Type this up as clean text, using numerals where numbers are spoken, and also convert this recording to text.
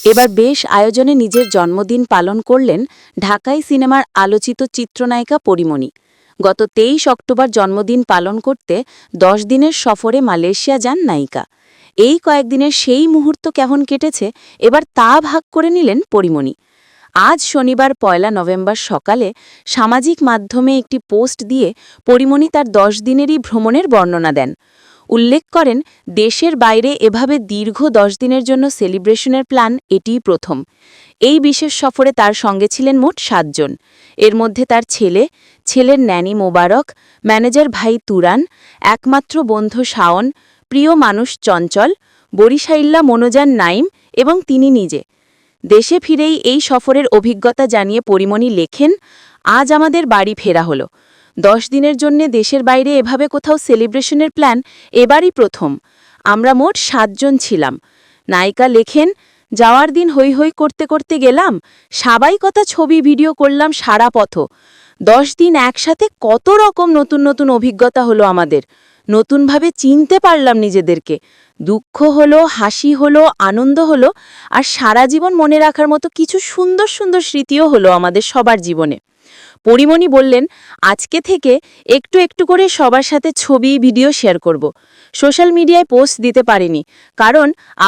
এবার বেশ আয়োজনে নিজের জন্মদিন পালন করলেন ঢাকাই সিনেমার আলোচিত চিত্রনায়িকা পরীমণি। গত ২৩ অক্টোবর জন্মদিন পালন করতে ১০ দিনের সফরে মালয়েশিয়া যান নায়িকা। এই কয়েকদিনের সেই মুহূর্ত কেমন কেটেছে এবার তা ভাগ করে নিলেন পরীমণি। আজ শনিবার ১ নভেম্বর সকালে সামাজিক মাধ্যমে একটি পোস্ট দিয়ে পরীমণি তার ১০ দিনেরই ভ্রমণের বর্ণনা দেন। উল্লেখ করেন, দেশের বাইরে এভাবে দীর্ঘ ১০ দিনের জন্য সেলিব্রেশনের প্ল্যান এটিই প্রথম। এই বিশেষ সফরে তার সঙ্গে ছিলেন মোট ৭ জন। এর মধ্যে তার ছেলে, ছেলের ন্যানি মোবারক, ম্যানেজার ভাই তুরান, একমাত্র বন্ধু শাওন, প্রিয় মানুষ চঞ্চল, বরিশাইল্লা মনোজান নাইম এবং তিনি নিজে। দেশে ফিরেই এই সফরের অভিজ্ঞতা জানিয়ে পরীমণি লেখেন, আজ আমাদের বাড়ি ফেরা হলো। ১০ দিনের জন্যে দেশের বাইরে এভাবে কোথাও সেলিব্রেশনের প্ল্যান এবারই প্রথম। আমরা মোট ৭ জন ছিলাম। নায়িকা লেখেন, যাওয়ার দিন হৈ হৈ করতে করতে গেলাম, সাবাইকতা ছবি ভিডিও করলাম সারা পথ। ১০ দিন একসাথে কত রকম নতুন নতুন অভিজ্ঞতা হলো আমাদের। নতুনভাবে চিনতে পারলাম নিজেদেরকে। দুঃখ হলো, হাসি হলো, আনন্দ হলো, আর সারা জীবন মনে রাখার মতো কিছু সুন্দর সুন্দর স্মৃতিও হলো আমাদের সবার জীবনে। পরীমণি বললেন, আজকে থেকে একটু একটু করে সবার সাথে ছবি ভিডিও শেয়ার করব। সোশ্যাল মিডিয়ায় পোস্ট দিতে পারিনি, কারণ